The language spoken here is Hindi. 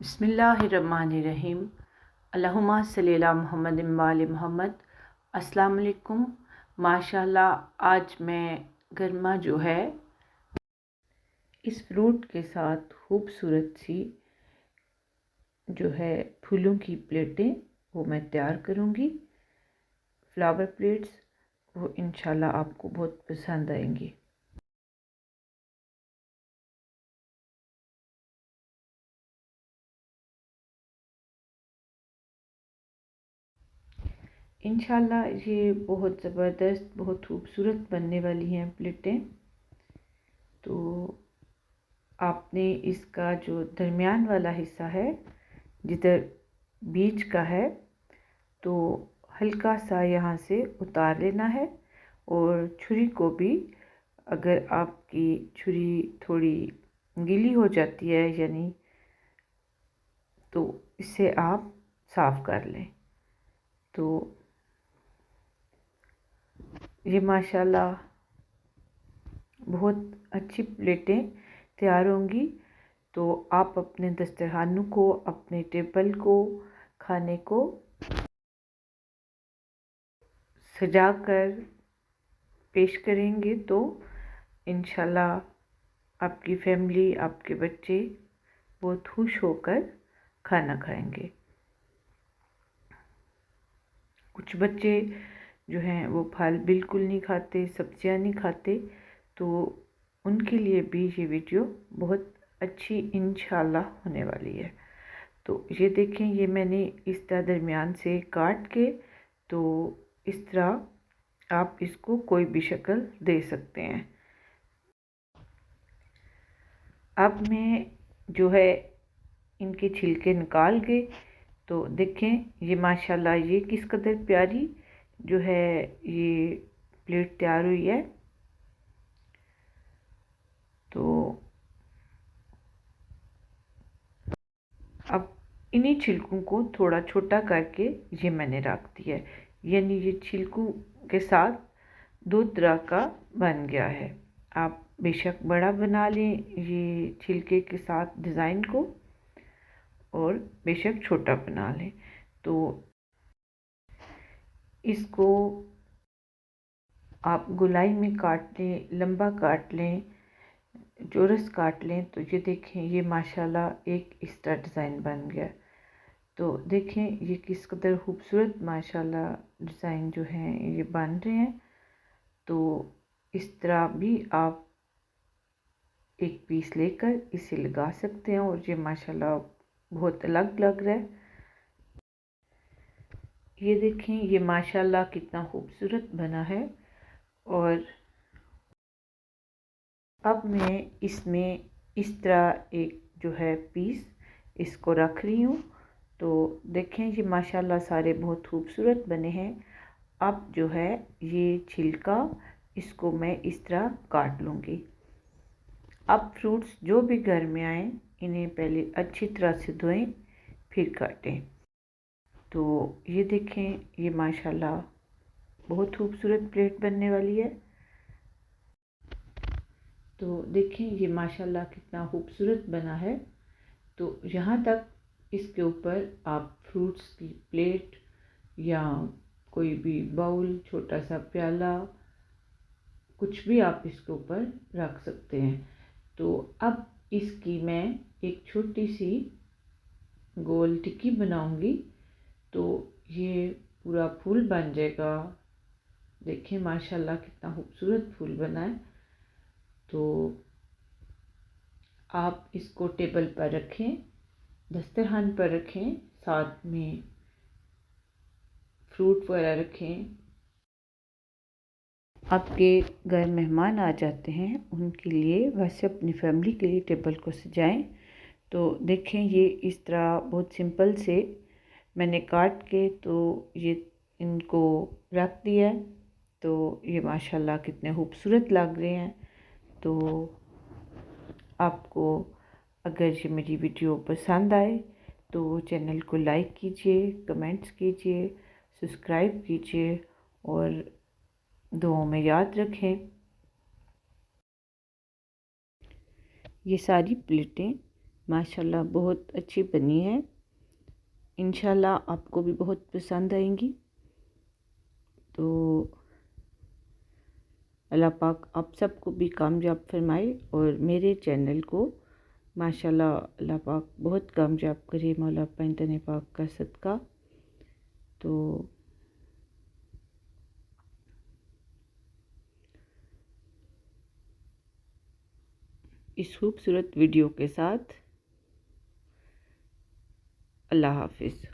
बिस्मिल्लाहिर्रहमानिर्रहीम। अल्लाहुम्मा सल्ली अला मुहम्मद व आले मुहम्मद। अस्सलाम वालेकुम। माशाल्लाह आज मैं गर्मा जो है इस फ्रूट के साथ खूबसूरत सी जो है फूलों की प्लेटें वो मैं तैयार करूँगी। फ्लावर प्लेट्स वो इंशाल्लाह आपको बहुत पसंद आएंगी। इंशाल्लाह ये बहुत ज़बरदस्त बहुत खूबसूरत बनने वाली हैं प्लेटें। तो आपने इसका जो दरमियान वाला हिस्सा है जिधर बीच का है तो हल्का सा यहाँ से उतार लेना है और छुरी को भी अगर आपकी छुरी थोड़ी गीली हो जाती है यानी तो इसे आप साफ़ कर लें। तो ये माशाल्लाह बहुत अच्छी प्लेटें तैयार होंगी। तो आप अपने दस्तरखानों को अपने टेबल को खाने को सजा कर पेश करेंगे तो इंशाल्लाह आपकी फैमिली आपके बच्चे बहुत खुश होकर खाना खाएंगे। कुछ बच्चे जो हैं वो फल बिल्कुल नहीं खाते, सब्जियां नहीं खाते, तो उनके लिए भी ये वीडियो बहुत अच्छी इंशाल्लाह होने वाली है। तो ये देखें, ये मैंने इस तरह दरमियान से काट के तो इस तरह आप इसको कोई भी शक्ल दे सकते हैं। अब मैं जो है इनके छिलके निकाल के तो देखें ये माशाल्लाह ये किस कदर प्यारी जो है ये प्लेट तैयार हुई है। तो अब इन्हीं छिलकों को थोड़ा छोटा करके ये मैंने रख दिया है, यानी ये छिलकों के साथ दो तरह का बन गया है। आप बेशक बड़ा बना लें ये छिलके के साथ डिज़ाइन को और बेशक छोटा बना लें। तो इसको आप गोलाई में काट लें, लंबा काट लें, चौरस काट लें। तो ये देखें ये माशाल्लाह एक इस तरह डिज़ाइन बन गया। तो देखें ये किस कदर खूबसूरत माशाल्लाह डिज़ाइन जो हैं ये बन रहे हैं। तो इस तरह भी आप एक पीस लेकर इसे लगा सकते हैं और ये माशाल्लाह बहुत अलग लग रहा है। ये देखें ये माशाल्लाह कितना खूबसूरत बना है। और अब मैं इसमें इस तरह एक जो है पीस इसको रख रही हूँ। तो देखें ये माशाल्लाह सारे बहुत खूबसूरत बने हैं। अब जो है ये छिलका इसको मैं इस तरह काट लूँगी। अब फ्रूट्स जो भी घर में आए इन्हें पहले अच्छी तरह से धोएं फिर काटें। तो ये देखें ये माशाल्लाह बहुत खूबसूरत प्लेट बनने वाली है। तो देखें ये माशाल्लाह कितना खूबसूरत बना है। तो यहाँ तक इसके ऊपर आप फ्रूट्स की प्लेट या कोई भी बाउल, छोटा सा प्याला, कुछ भी आप इसके ऊपर रख सकते हैं। तो अब इसकी मैं एक छोटी सी गोल टिक्की बनाऊंगी। तो ये पूरा फूल बन जाएगा। देखें माशाल्लाह कितना खूबसूरत फूल बना है। तो आप इसको टेबल पर रखें, दस्तरखान पर रखें, साथ में फ्रूट वगैरह रखें। आपके घर मेहमान आ जाते हैं उनके लिए वैसे अपनी फैमिली के लिए टेबल को सजाएं। तो देखें ये इस तरह बहुत सिंपल से मैंने काट के तो ये इनको रख दिया है। तो ये माशाल्लाह कितने खूबसूरत लग रहे हैं। तो आपको अगर ये मेरी वीडियो पसंद आए तो चैनल को लाइक कीजिए, कमेंट्स कीजिए, सब्सक्राइब कीजिए और दुआओं में याद रखें। ये सारी प्लेटें माशाल्लाह बहुत अच्छी बनी है। इंशाल्लाह आपको भी बहुत पसंद आएंगी। तो अल्लाह पाक आप सबको भी कामयाब फरमाए और मेरे चैनल को माशाल्लाह अल्लाह पाक बहुत कामयाब करे, मौला पैंतने पाक का सदका। तो इस खूबसूरत वीडियो के साथ अल्लाह हाफिज़।